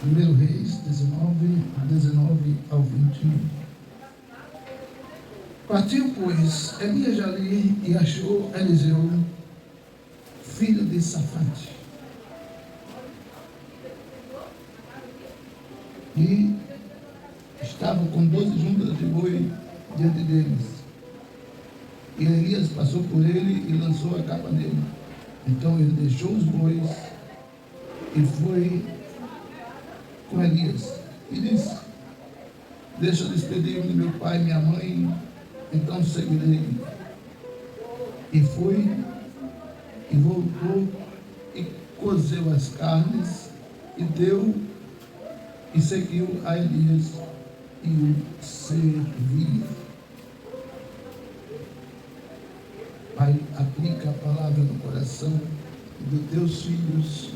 1 Reis 19 ao 21. Partiu, pois, Elias dali e achou Eliseu, filho de Safate. E estava com 12 juntas de boi diante deles. E Elias passou por ele e lançou a capa nele. Então ele deixou os bois e foi com Elias e disse: deixa eu despedir-me de meu pai e minha mãe, então seguirei. E foi e voltou e cozeu as carnes e deu e seguiu a Elias e o servia. Pai, aplica a palavra no coração dos teus filhos,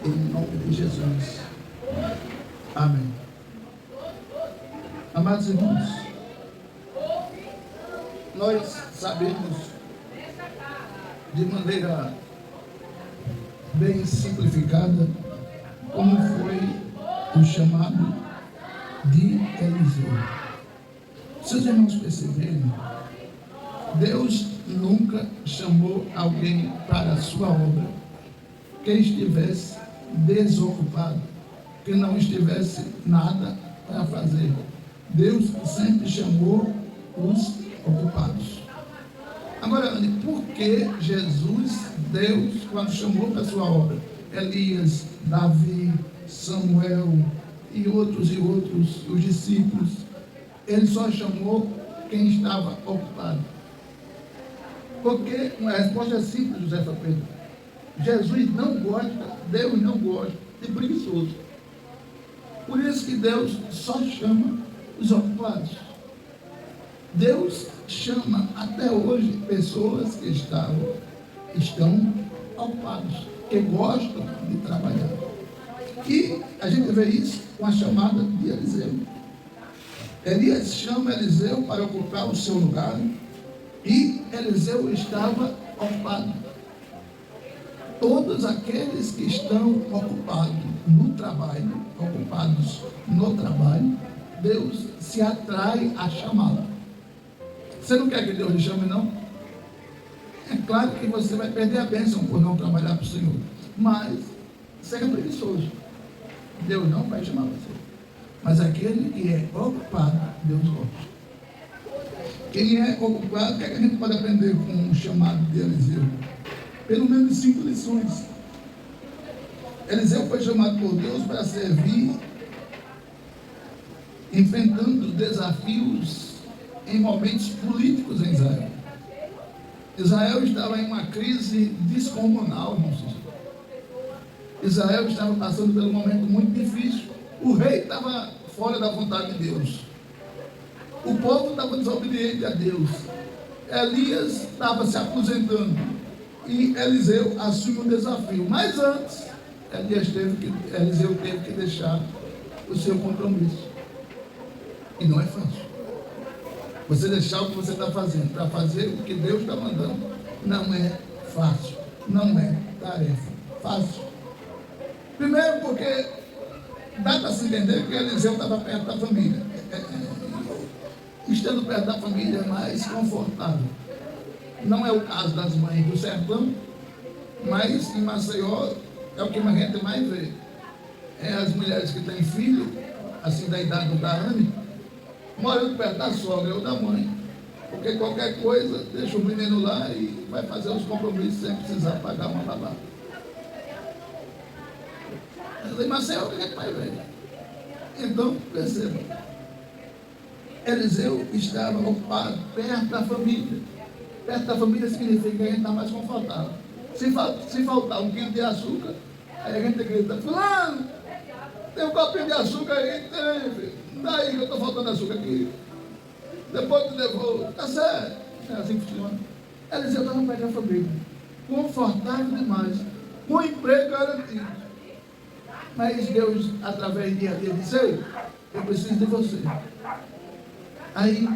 em nome de Jesus. Amém. Amados irmãos, nós sabemos de maneira bem simplificada como foi o chamado de Eliseu. Seus irmãos perceberam, Deus nunca chamou alguém para a sua obra que estivesse desocupado, que não estivesse nada para fazer. Deus sempre chamou os ocupados. Agora, por que Jesus, Deus, quando chamou para a sua obra, Elias, Davi, Samuel e outros, os discípulos, ele só chamou quem estava ocupado? Porque a resposta é simples, José Pedro. Jesus não gosta, Deus não gosta de preguiçoso. Por isso que Deus só chama os ocupados. Deus chama até hoje pessoas que estão ocupados, que gostam de trabalhar. E a gente vê isso com a chamada de Eliseu. Elias chama Eliseu para ocupar o seu lugar e Eliseu estava ocupado. Todos aqueles que estão ocupados no trabalho, Deus se atrai a chamá-lo. Você não quer que Deus lhe chame, não? É claro que você vai perder a bênção por não trabalhar para o Senhor, mas seja preguiçoso. Deus não vai chamar você. Mas aquele que é ocupado, Deus gosta. Quem é ocupado, o que a gente pode aprender com o chamado de Eliseu? Pelo menos 5 lições. Eliseu foi chamado por Deus para servir, enfrentando desafios em momentos políticos em Israel. Israel estava em uma crise descomunal, irmãos. Israel estava passando por um momento muito difícil. O rei estava fora da vontade de Deus. O povo estava desobediente a Deus. Elias estava se aposentando e Eliseu assume o desafio. Mas antes, Eliseu teve que deixar o seu compromisso. E não é fácil. Você deixar o que você está fazendo para fazer o que Deus está mandando não é fácil. Não é tarefa fácil. Primeiro porque dá para se entender que Eliseu estava perto da família. Estando perto da família é mais confortável. Não é o caso das mães do sertão, mas em Maceió é o que a gente mais vê. É as mulheres que têm filho, assim da idade do Daiane, morando perto da sogra ou da mãe. Porque qualquer coisa, deixa o menino lá e vai fazer os compromissos sem precisar pagar uma babá. Em Maceió é o que a gente vai ver. Então, perceba. Eliseu estava ocupado perto da família. Perto da família significa que a gente está mais confortável. Se faltar 1 quilo de açúcar, aí a gente grita: fulano, tem um copinho de açúcar aí? Tem, filho. Daí que eu estou faltando açúcar aqui. Depois tu devolvo. Tá certo. É assim que funciona. Eliseu estava perto da família. Confortável demais. Com emprego garantido. Mas Deus, através de Eliseu, eu preciso de você. Aí,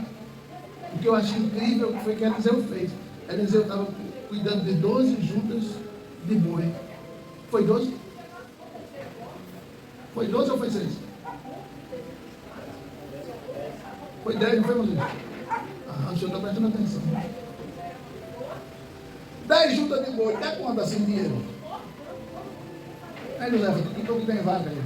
o que eu achei incrível foi que Eliseu fez. Eliseu estava cuidando de 12 juntas de boi. Foi 12? Foi 12 ou foi 6? Foi 10, não foi, Moisés? Ah, o senhor está prestando atenção. 10 juntas de boi, dá quanto assim dinheiro? Aí, José, então que tem vaga aí?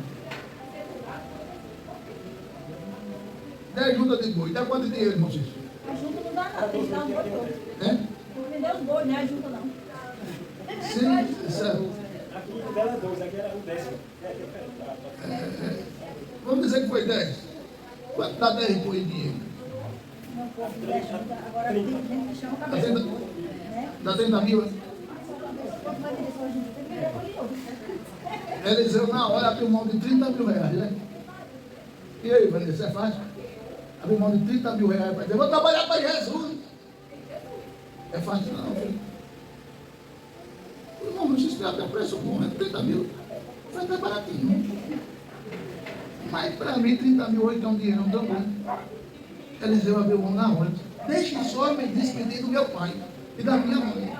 10 juntas de boi, dá quanto dinheiro, irmão Cícero? A junta não dá nada, tem que dar um boi todo. É? Não vendeu os bois, né? A junta não. Sim, certo. Aqui dela 12, aqui era o 10º. Vamos dizer que foi 10. Quanto dá 10 boi de dinheiro? Não pode vender a junta, agora tem que chamar o Dá cabeça. 30, Né? dá 30 mil? Quando vai vender sua junta, tem que vender boi todo. Eliseu, na hora, abriu mão de 30 mil reais, né? E aí, Vanessa, é fácil? Abriu mão de 30 mil reais para dizer, vou trabalhar para Jesus. É fácil não, filho. Irmão, não se espera o preço bom, é 30 mil. Foi até baratinho. Mas para mim, 30 mil hoje é um dinheiro também. Eliseu abriu mão na hora. Deixe só me despedir do meu pai e da minha mãe.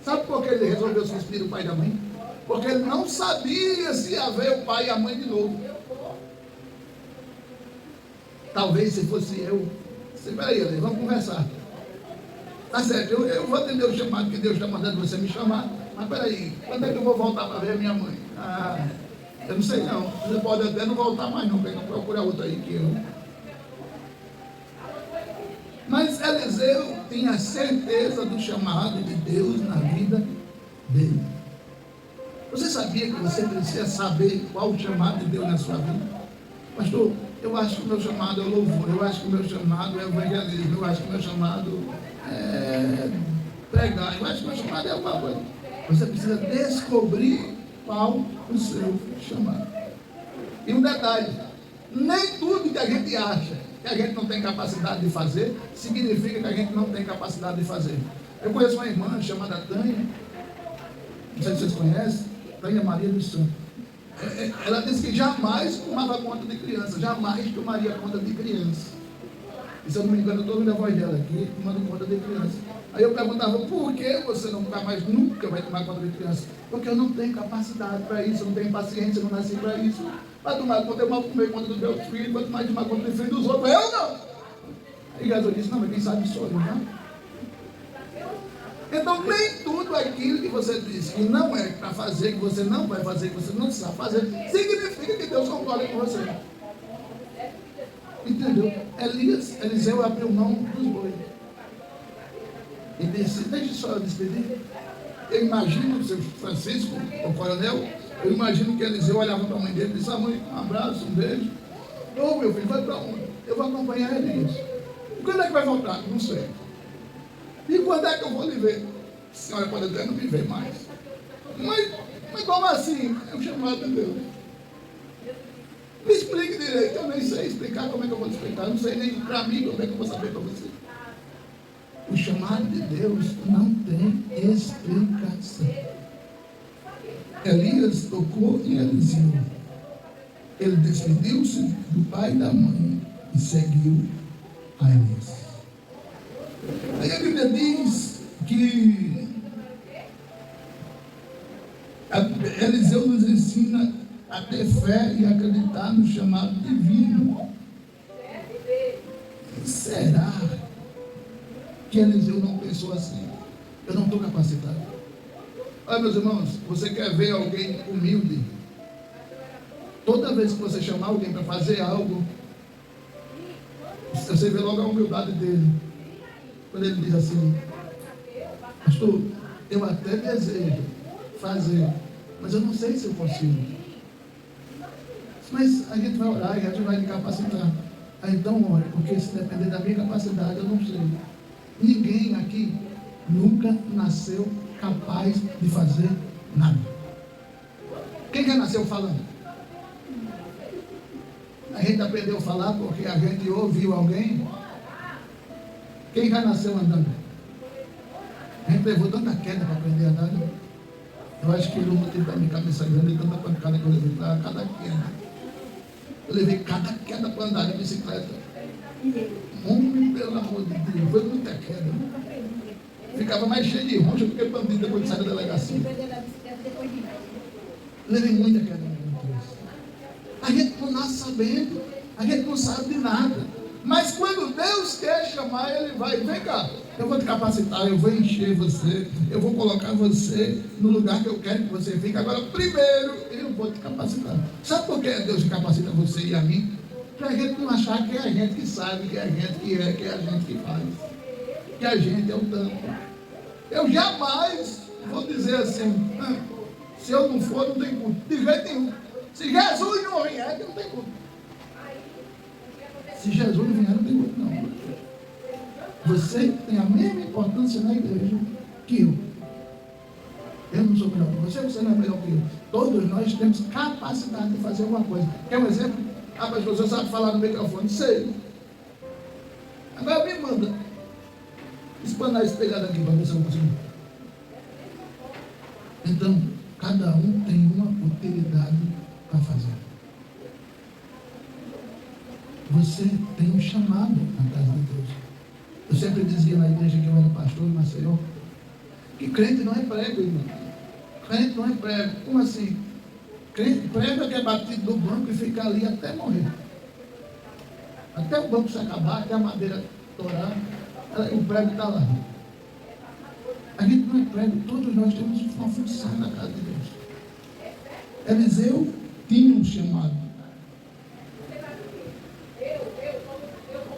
Sabe por que ele resolveu se despedir do pai e da mãe? Porque ele não sabia se ia ver o pai e a mãe de novo. Talvez se fosse eu. Peraí, Eliseu, vamos conversar. Tá certo, eu vou atender o chamado que Deus está mandando você me chamar. Mas peraí, quando é que eu vou voltar para ver a minha mãe? Ah, eu não sei não. Você pode até não voltar mais não, porque não procura outra aí que eu. Mas Eliseu tinha certeza do chamado de Deus na vida dele. Você sabia que você precisa saber qual o chamado de Deus na sua vida? Pastor, eu acho que o meu chamado é louvor, eu acho que o meu chamado é evangelismo, eu acho que o meu chamado é pregar, eu acho que o meu chamado é alguma coisa. Você precisa descobrir qual o seu chamado. E um detalhe, nem tudo que a gente acha que a gente não tem capacidade de fazer, significa que a gente não tem capacidade de fazer. Eu conheço uma irmã chamada Tânia, não sei se vocês conhecem, Tânia Maria dos Santos. Ela disse que jamais tomava conta de criança, jamais tomaria conta de criança. E se eu não me engano, eu estou ouvindo a voz dela aqui, tomando conta de criança. Aí eu perguntava, por que você nunca vai tomar conta de criança? Porque eu não tenho capacidade para isso, eu não tenho paciência, eu não nasci para isso. Para tomar conta, eu mal tomei conta dos meus filhos, quanto mais tomar conta dos filhos dos outros, eu não. Aí Jesus disse, não, mas quem sabe sou eu, não? Então, nem tudo aquilo que você diz que não é para fazer, que você não vai fazer, que você não sabe fazer, significa que Deus concorda com você. Entendeu? Eliseu abriu mão dos bois. E disse, deixa só eu despedir. Eu imagino, o seu Francisco, o coronel, eu imagino que Eliseu olhava para a mãe dele e disse, mãe, um abraço, um beijo. Ô meu filho, vai para onde? Eu vou acompanhar Elias. E quando é que vai voltar? Não sei. E quando é que eu vou lhe ver? A senhora pode até não me ver mais. Mas como assim? É o chamado de Deus. Me explique direito, eu nem sei explicar, como é que eu vou te explicar? Eu não sei nem para mim como é que eu vou saber para você. O chamado de Deus não tem explicação. Elias tocou em Eliseu. Ele despediu-se do pai e da mãe e seguiu a Elias. Aí a Bíblia diz que Eliseu nos ensina a ter fé e acreditar no chamado divino. Será que Eliseu não pensou assim? Eu não estou capacitado. Olha, meus irmãos, você quer ver alguém humilde? Toda vez que você chamar alguém para fazer algo, você vê logo a humildade dele. Quando ele diz assim, pastor, eu até desejo fazer, mas eu não sei se eu consigo. Mas a gente vai orar e a gente vai lhe capacitar. Aí então ore, porque se depender da minha capacidade, eu não sei. Ninguém aqui nunca nasceu capaz de fazer nada. Quem já nasceu falando? A gente aprendeu a falar porque a gente ouviu alguém. Quem já nasceu andando? A gente levou tanta queda para aprender a andar. Eu acho que o motivo da minha cabeça grande é tanta pancada que eu levei para cada queda. Eu levei cada queda para andar de bicicleta. Homem, pelo amor de Deus, foi muita queda. Ficava mais cheio de roncha do que bandido depois de sair da delegacia. Levei muita queda, meu Deus. A gente não nasce sabendo, a gente não sabe de nada. Mas quando Deus quer chamar, Ele vai, vem cá, eu vou te capacitar, eu vou encher você, eu vou colocar você no lugar que eu quero que você fique. Agora, primeiro, eu vou te capacitar. Sabe por que Deus capacita você e a mim? Para a gente não achar que é a gente que sabe, que é a gente que é, que é a gente que faz, que a gente é o tanto. Eu jamais vou dizer assim, se eu não for, não tem culto. De jeito nenhum. Se Jesus não vier, não tem culto. Se Jesus não vier, não tem culto, não. Você tem a mesma importância na igreja que eu. Eu não sou melhor que você não é melhor que eu. Todos nós temos capacidade de fazer alguma coisa. Quer um exemplo? Mas você sabe falar no microfone? Sei. Agora me manda espanar esse telhado aqui para ver se eu consigo. Então, cada um tem uma utilidade para fazer. Você tem um chamado na casa de Deus. Eu sempre dizia na igreja que eu era pastor em Maceió, que crente não é prego, irmão. Crente não é prego. Como assim? Crente prego é que é batido no banco e fica ali até morrer. Até o banco se acabar, até a madeira torar, o prego está lá. A gente não é prego, todos nós temos uma função na casa de Deus. Eliseu tinha um chamado.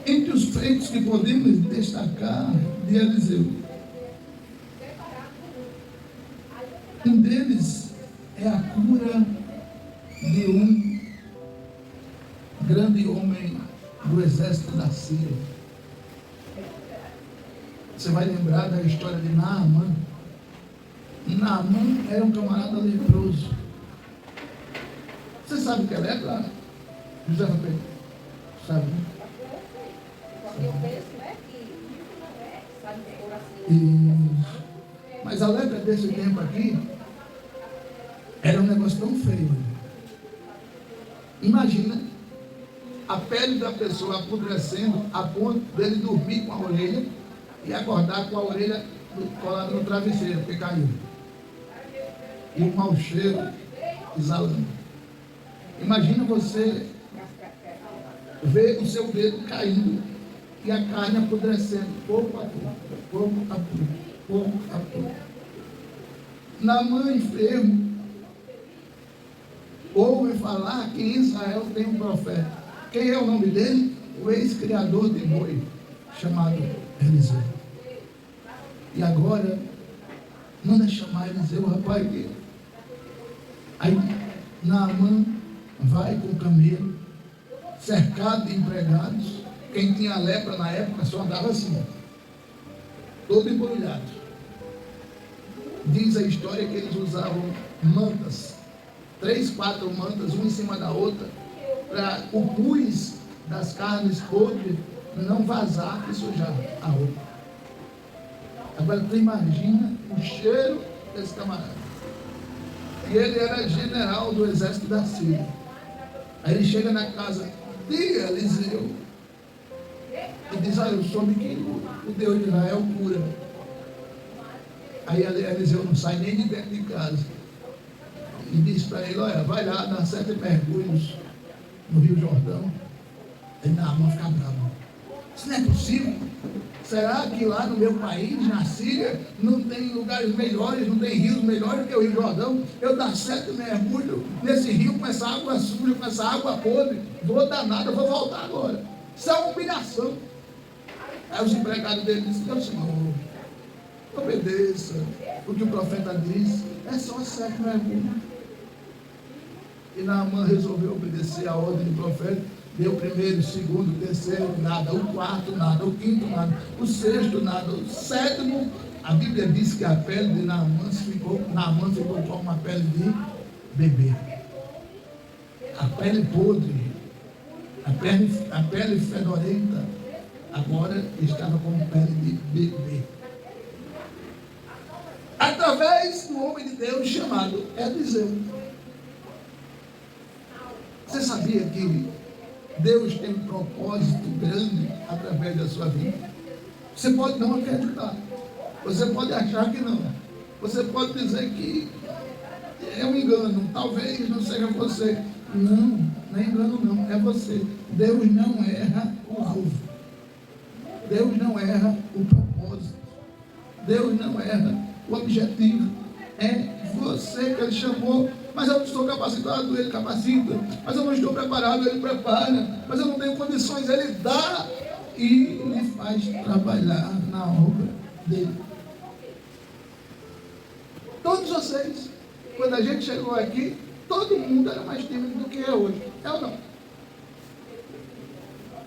Entre os feitos que podemos destacar de Eliseu, um deles é a cura de um grande homem do exército da Síria. Você vai lembrar da história de Naamã. Naamã era um camarada leproso. Você sabe o que é lepra? José Roberto? Sabe? Eu penso, né, que não é, sabe, por assim. Isso. Mas a lepra desse tempo aqui era um negócio tão feio. Imagina a pele da pessoa apodrecendo a ponto dele dormir com a orelha e acordar com a orelha colada no travesseiro, porque caiu. E um mau cheiro exalando. Imagina você ver o seu dedo caindo e a carne apodrecendo, pouco a pouco, pouco a pouco, pouco a pouco. Naamã enfermo, ouve falar que em Israel tem um profeta. Quem é o nome dele? O ex-criador de boi, chamado Eliseu. E agora, manda chamar Eliseu, rapaz. Aí Naamã vai com o camelo, cercado de empregados. Quem tinha lepra na época só andava assim, todo embrulhado. Diz a história que eles usavam mantas, 3, 4 mantas, uma em cima da outra, para o pus das carnes podres não vazar e sujar a roupa. Agora tu imagina o cheiro desse camarada. E ele era general do exército da Síria. Aí ele chega na casa de Eliseu e diz: eu soube que o Deus de Israel cura. Aí Eliseu não sai nem de dentro de casa e diz para ele: olha, vai lá, dá 7 mergulhos no Rio Jordão. Aí Naamã fica bravo. Isso não é possível. Será que lá no meu país, na Síria, não tem lugares melhores, não tem rios melhores do que o Rio Jordão? Eu dar 7 mergulhos nesse rio com essa água suja, com essa água podre, vou dar nada, vou voltar agora. Isso é uma humilhação. Aí os empregados dele dizem: meu senhor, obedeça o que o profeta diz, é só 7 mergulhos. E Naamã resolveu obedecer a ordem do profeta. Deu o primeiro, o segundo, o terceiro, nada. O quarto, nada. O quinto, nada. O sexto, nada. O sétimo, a Bíblia diz que a pele de Naamã ficou como uma pele de bebê. A pele podre, a pele fedorenta, agora estava como pele de bebê. Através do homem de Deus chamado Eliseu. Você sabia que Deus tem um propósito grande através da sua vida? Você pode não acreditar, você pode achar que não, você pode dizer que é um engano, talvez não seja você, Não é engano não, é você. Deus não erra o alvo. Deus não erra o propósito. Deus não erra o objetivo. É você que Ele chamou. Mas eu não estou capacitado, Ele capacita. Mas eu não estou preparado, Ele prepara. Mas eu não tenho condições, Ele dá. E lhe faz trabalhar na obra dele. Todos vocês, quando a gente chegou aqui, todo mundo era mais tímido do que é hoje. É ou não?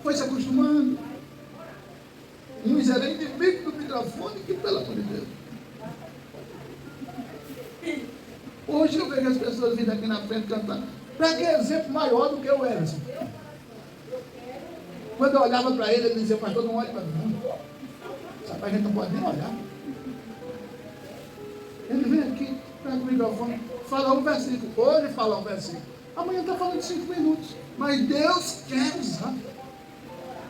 Foi se acostumando. Uns eram inimigos do microfone, que pelo amor de Deus. Hoje eu vejo as pessoas vindo aqui na frente cantar. Para que exemplo maior do que o Emerson? Quando eu olhava para ele, ele dizia, pastor, não olhe para mim, não. Sabe, a gente não pode nem olhar. Ele vem aqui, pega o microfone, fala um versículo. Hoje fala um versículo. Amanhã está falando 5 minutos. Mas Deus quer usar.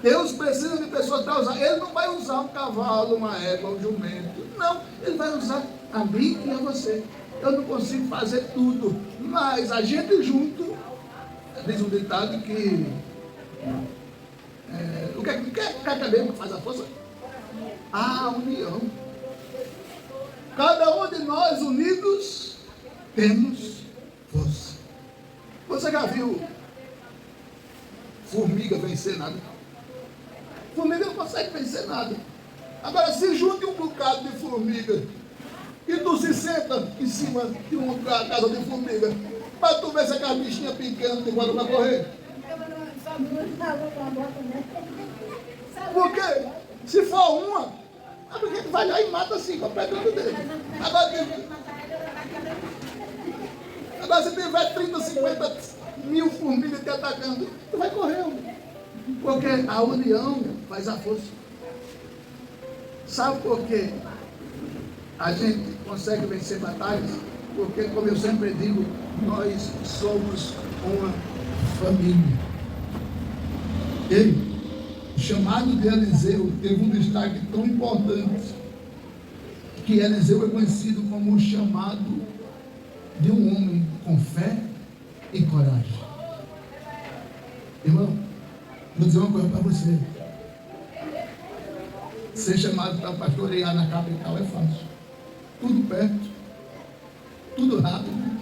Deus precisa de pessoas para usar. Ele não vai usar um cavalo, uma égua, um jumento. Não, Ele vai usar a mim e a você. Eu não consigo fazer tudo. Mas a gente junto, diz um ditado que... o que é mesmo que faz a força? A união. Cada um de nós unidos temos força. Você já viu formiga vencer nada? Formiga não consegue vencer nada. Agora, se junte um bocado de formiga e tu se senta em cima de uma casa de formiga, para tu ver se aquela bichinha pequena tem quando vai correr. Por quê? Se for uma, a gente vai lá e mata assim, com a pedra dele. Agora se tiver 30, 50 mil formigas te atacando, tu vai correr. Porque a união faz a força. Sabe por quê? A gente consegue vencer batalhas? Porque, como eu sempre digo, nós somos uma família. Ele, o chamado de Eliseu, teve um destaque tão importante, que Eliseu é conhecido como o chamado de um homem com fé e coragem. Irmão, vou dizer uma coisa para você. Ser chamado para pastorear na capital é fácil. Tudo perto, tudo rápido,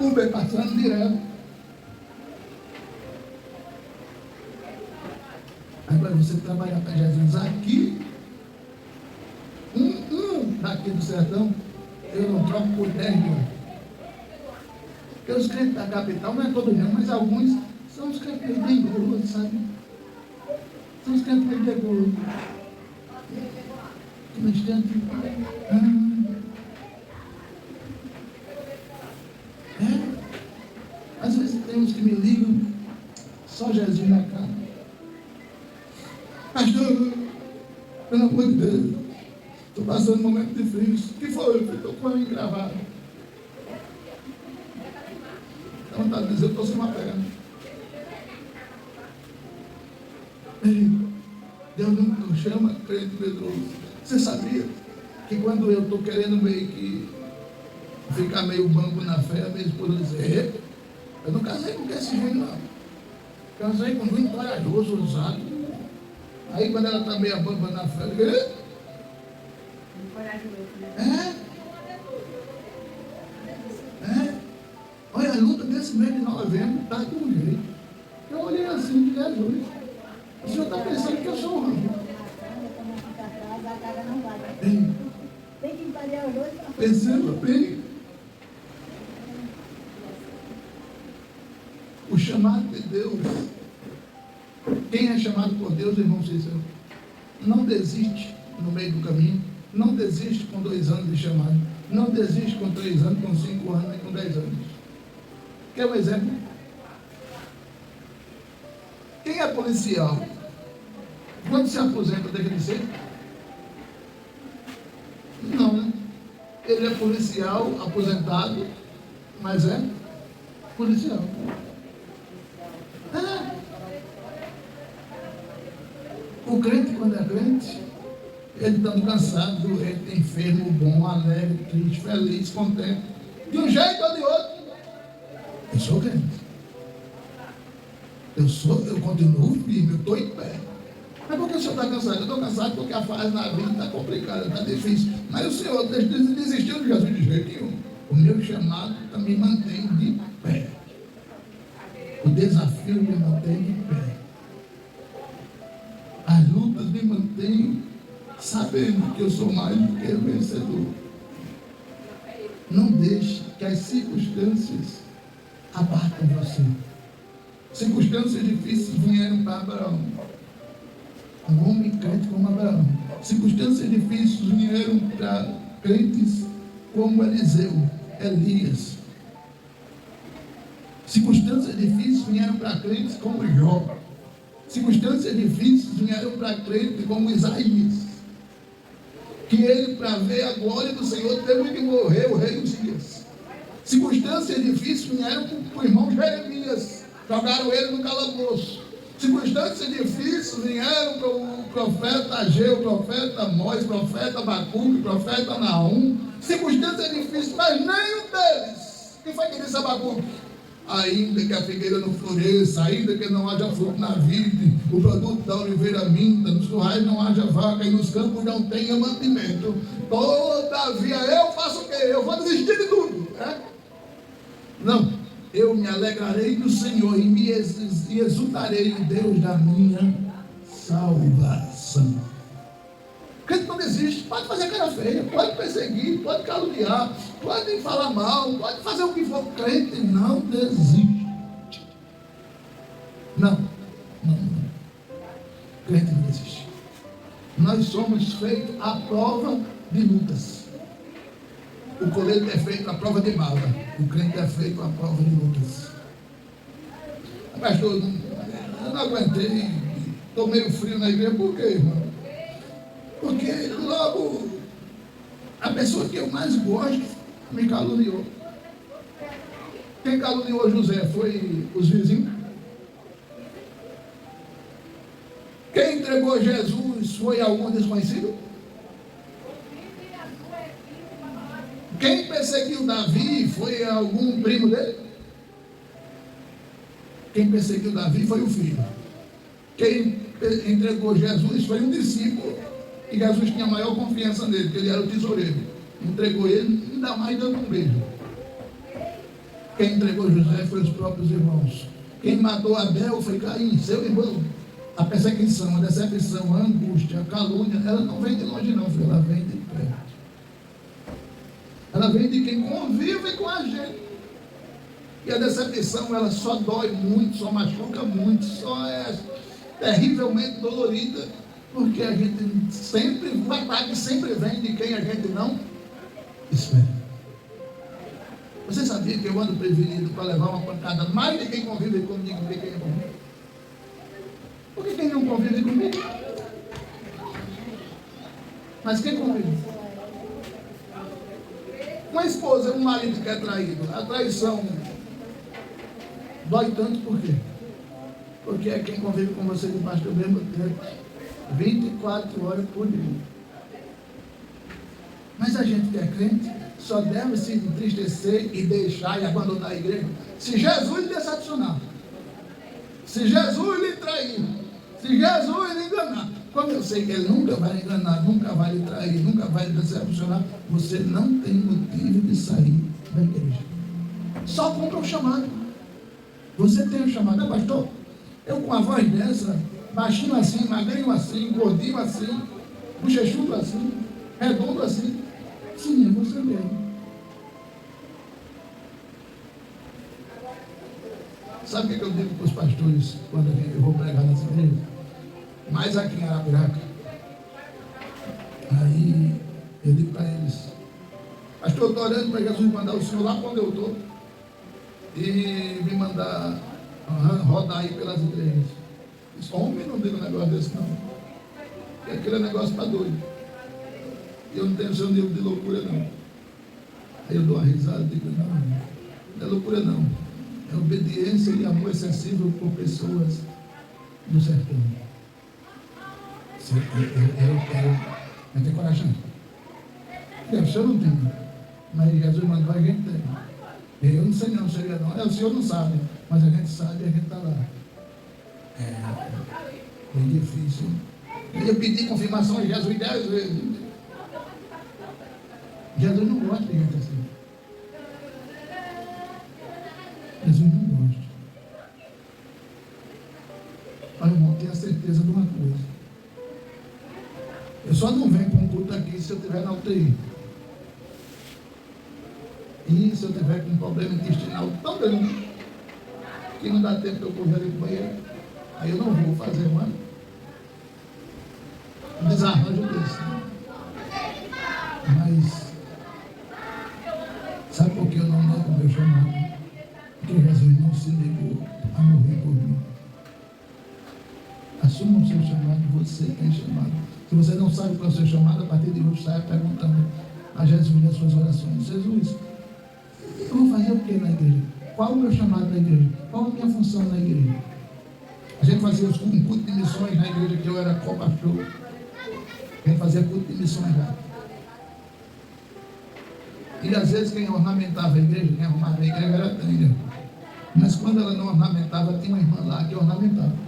Uber passando direto. Agora você trabalhar para Jesus aqui, um daqui do sertão, eu não troco por 10 mil. Porque os crentes da capital, não é todo mundo, mas alguns são os crentes bem perigosos, sabe? São os crentes bem perigosos. Mas dentro, às vezes tem uns que me ligam, só Jesus na cara. Pastor, pelo amor de Deus, estou passando um momento difícil. O que foi? Eu estou com a mim gravada. Dá vontade de dizer, eu estou sem uma perna. Deus não chama crente medroso. Você sabia que quando eu estou querendo meio que ficar meio bambo na fé, a minha esposa diz, eu não casei com esse ruim, não. Casei com um ruim corajoso, ousado. Aí quando ela está meio bamba na fé, eu digo, olha, a luta desse mês de novembro está de um jeito. Eu olhei assim, de Jesus. O senhor está pensando que eu sou um ramo. Tem que fazer os dois. Perceba bem. O chamado de Deus. Quem é chamado por Deus, irmão Cícero, não desiste no meio do caminho. Não desiste com 2 anos de chamado. Não desiste com 3 anos, com 5 anos e com 10 anos. Quer um exemplo? Quem é policial? Quando se aposenta, deixa de ser? Não, né? Ele é policial, aposentado, mas é policial. O crente, quando é crente, ele está cansado, ele enfermo, bom, alegre, triste, feliz, contente, de um jeito ou de outro. Eu sou crente. Eu continuo firme, eu estou em pé. Mas por que o senhor está cansado? Eu estou cansado porque a fase na vida está complicada, está difícil. Mas o senhor desistiu de Jesus de jeito nenhum. O meu chamado me mantém de pé. O desafio me mantém de pé. As lutas me mantêm sabendo que eu sou mais do que vencedor. Não deixe que as circunstâncias abatam você. Circunstâncias difíceis vieram para Abraão. Um homem crente como Abraão. Circunstâncias difíceis vieram para crentes como Eliseu, Elias. Circunstâncias difíceis vieram para crentes como Jó. Circunstâncias difíceis vieram para crentes como Isaías. Que ele, para ver a glória do Senhor, teve que morrer o rei Uzias. Circunstâncias difíceis vieram para o irmão Jeremias. Jogaram ele no calabouço. Circunstâncias difíceis vieram para o profeta Ageu, profeta Amós, profeta Abacuque, profeta Naum. Circunstâncias difíceis, mas nenhum deles. Quem foi que disse Abacuque? Ainda que a figueira não floresça, ainda que não haja fruto na vide, o produto da oliveira minta, nos currais não haja vaca e nos campos não tenha mantimento, todavia eu faço o quê? Eu vou desistir de tudo, né? Não, eu me alegrarei no Senhor e exultarei em Deus da minha salvação. Crente não desiste, pode fazer cara feia, pode perseguir, pode caluniar, pode falar mal, pode fazer o que for. Crente não desiste. Não. Crente não desiste. Nós somos feitos à prova de lutas. O colete é feito à prova de bala. O crente é feito à prova de lutas. Pastor, eu não aguentei, estou meio frio na igreja. Por quê, irmão? Porque logo a pessoa que eu mais gosto me caluniou. Quem caluniou José foi os vizinhos. Quem entregou Jesus foi algum desconhecido. Quem perseguiu Davi foi algum primo dele. Quem perseguiu Davi foi o filho. Quem entregou Jesus foi um discípulo. E Jesus tinha maior confiança nele, porque ele era o tesoureiro. Entregou ele, ainda mais dando um beijo. Quem entregou José foi os próprios irmãos. Quem matou Abel foi Caim, seu irmão. A perseguição, a decepção, a angústia, a calúnia, ela não vem de longe não, filho, ela vem de perto. Ela vem de quem convive com a gente. E a decepção, ela só dói muito, só machuca muito, só é terrivelmente dolorida, porque a gente sempre, o ataque sempre vem de quem a gente não espera. Você sabia que eu ando prevenido para levar uma pancada mais de quem convive comigo do que quem é comigo? Porque quem não convive comigo? Mas quem convive? Uma esposa, um marido que é traído, a traição dói tanto por quê? Porque é quem convive com você debaixo do mesmo teto, 24 horas por dia. Mas a gente que é crente só deve se entristecer e deixar e abandonar a igreja se Jesus lhe decepcionar, se Jesus lhe trair, se Jesus lhe enganar. Como eu sei que ele nunca vai lhe enganar, nunca vai lhe trair, nunca vai lhe decepcionar, você não tem motivo de sair da igreja. Só cumpra o chamado. Você tem o chamado, pastor? Eu com a voz dessa, baixinho assim, magrinho assim, gordinho assim, bochechudo assim, redondo assim. Sim, é você mesmo. Sabe o que eu digo para os pastores quando eu vou pregar nas igrejas? Mais aqui em Arapiraca. Aí eu digo para eles: pastor, eu estou orando para Jesus mandar o senhor lá quando eu estou e me mandar rodar aí pelas igrejas. Homem não diga um negócio desse não, porque aquele negócio está doido. Eu não tenho seu nível de loucura não. Aí eu dou uma risada e digo: não é loucura não, é obediência e amor excessivo por pessoas do sertão. Eu tenho coragem. O senhor não tem, mas Jesus mandou, a gente tem. Eu não sei não, seria não. O senhor não sabe, mas a gente sabe e a gente está lá. Foi difícil. Eu pedi confirmação a Jesus 10 vezes. Jesus não gosta de gente assim. Jesus não gosta. Olha, irmão, tenha certeza de uma coisa. Eu só não venho para um culto aqui se eu estiver na UTI. E se eu tiver com um problema intestinal tão grande que não dá tempo de eu correr ali para o banheiro, aí eu não vou fazer um desarranjo desse. Mas sabe por que eu não nego o meu chamado? Porque Jesus não se negou a morrer por mim. Assuma o seu chamado, você tem chamado. Se você não sabe qual é o seu chamado, a partir de hoje saia perguntando a Jesus nas suas orações: Jesus, eu vou fazer o que na igreja? Qual o meu chamado na igreja? Qual a minha função na igreja? A gente fazia um culto de missões na igreja que eu era co-pastor. A gente fazia culto de missões lá. E às vezes quem ornamentava a igreja, quem arrumava a igreja era a Tânia. Mas quando ela não ornamentava, tinha uma irmã lá que ornamentava.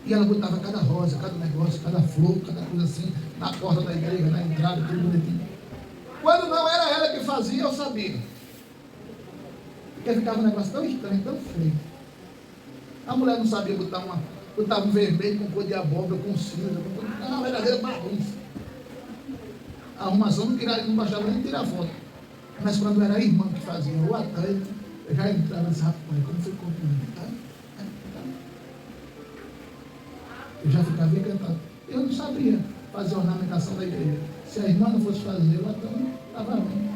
E ela botava cada rosa, cada negócio, cada flor, cada coisa assim, na porta da igreja, na entrada, tudo bonitinho. Quando não era ela que fazia, eu sabia. Porque ficava um negócio tão estranho, tão feio. A mulher não sabia botava um vermelho com cor de abóbora, com cinza, era uma verdadeira bagunça. A arrumação não baixava nem tirar foto. Mas quando era a irmã que fazia, ou a Tânia, eu já entrava nesse rapaz, como foi complementar? Eu já ficava encantado. Eu não sabia fazer a ornamentação da igreja. Se a irmã não fosse fazer, eu até estava bem.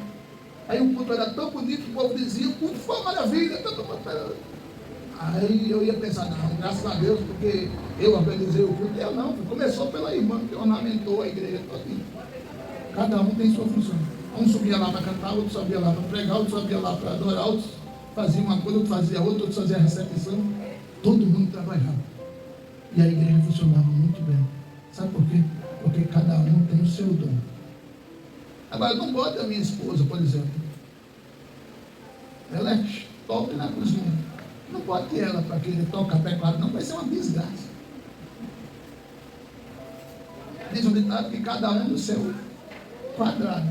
Aí o culto era tão bonito, o povo dizia: o culto foi uma maravilha. Aí eu ia pensar: não, graças a Deus, porque eu organizei o culto. Eu não, começou pela irmã que ornamentou a igreja todinha. Cada um tem sua função. Um subia lá para cantar, outro subia lá para pregar, outro subia lá para adorar, outro fazia uma coisa, outro fazia outra, outro fazia a recepção. Todo mundo trabalhava. E a igreja funcionava muito bem. Sabe por quê? Porque cada um tem o seu dom. Agora, não bota a minha esposa, por exemplo. Ela é top na cozinha. Não bote ela para querer tocar teclado, não, vai ser uma desgraça. Diz um ditado que cada um do seu quadrado.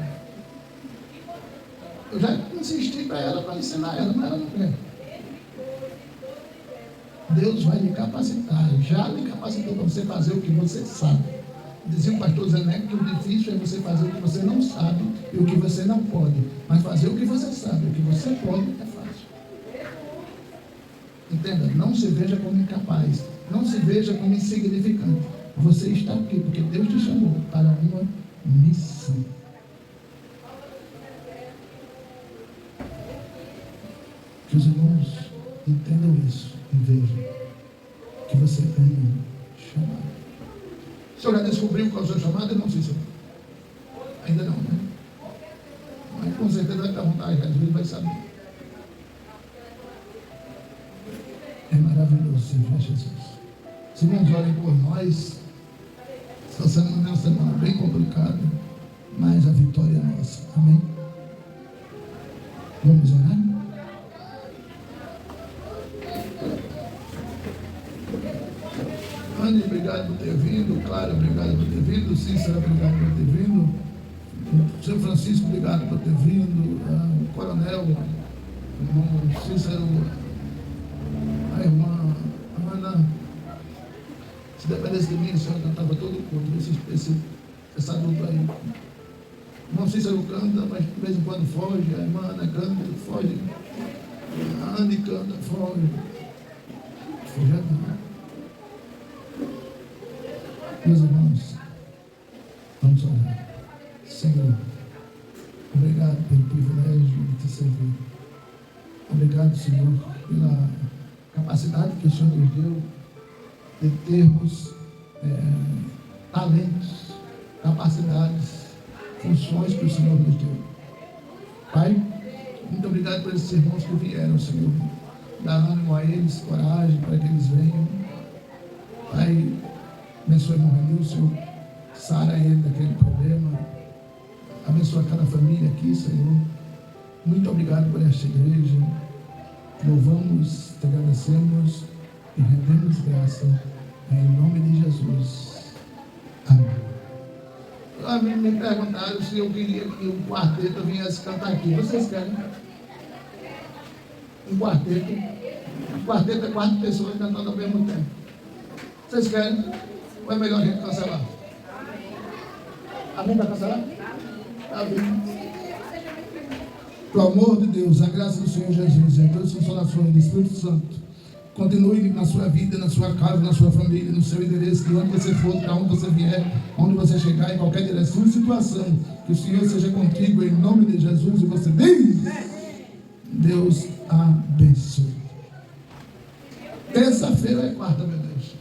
Eu já insisti para ela, para ensinar ela, mas ela não quer. Deus vai lhe capacitar, já lhe capacitou para você fazer o que você sabe. Dizia o pastor Zeneco que o difícil é você fazer o que você não sabe e o que você não pode. Mas fazer o que você sabe, o que você pode é fácil. Entenda, não se veja como incapaz, não se veja como insignificante. Você está aqui porque Deus te chamou para uma missão. Que os irmãos entendam isso e vejam que você tem um chamado. O senhor já descobriu qual é o seu chamado? Eu não sei, senhor. Ainda não, né? Mas com certeza vai estar à vontade, às vezes vai saber. É maravilhoso servir Jesus. Se irmãos olhem por nós, essa semana é uma semana bem complicada, mas a vitória é nossa. Amém? Vamos orar? Anny, obrigado por ter vindo. Clara, obrigado por ter vindo. Cícera, obrigado por ter vindo. Seu Francisco, obrigado por ter vindo. O coronel, o irmão Cícero, a irmã Ana. Se dependesse de mim, o senhor cantava todo o culto. Essa dupla aí. O irmão Cícero canta, mas de vez em quando foge. A irmã Ana canta, foge. A Anny canta, foge. Foge não. Meus irmãos, vamos orar. Senhor, obrigado pelo privilégio de te servir. Obrigado, Senhor, pela capacidade que o Senhor nos deu de termos talentos, capacidades, funções que o Senhor nos deu. Pai, muito obrigado por esses irmãos que vieram, Senhor. Dá ânimo a eles, coragem para que eles venham. Pai, abençoa o irmão Renilson, sara ele daquele problema. Abençoa cada família aqui, Senhor. Muito obrigado por esta igreja. Louvamos, te agradecemos e rendemos graça em nome de Jesus. Amém. Me perguntaram se eu queria que o quarteto viesse cantar aqui. Vocês querem? Um quarteto. Um quarteto é 4 pessoas cantando ao mesmo tempo. Vocês querem? Ou é melhor a gente cancelar? Amém para cancelar? Amém. Pelo amor de Deus, a graça do Senhor Jesus, a Deus consolações do Espírito Santo, continue na sua vida, na sua casa, na sua família, no seu endereço, de onde você for, para onde você vier, onde você chegar, em qualquer direção e situação, que o Senhor seja contigo em nome de Jesus. E você diz: Deus abençoe. Terça-feira é quarta, meu Deus.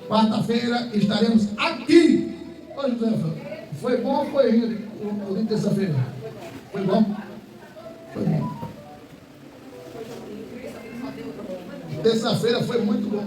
Quarta-feira estaremos aqui. Ô José, foi bom ou foi ruim o dia de terça-feira? Foi bom? Foi bom. Terça-feira foi muito bom.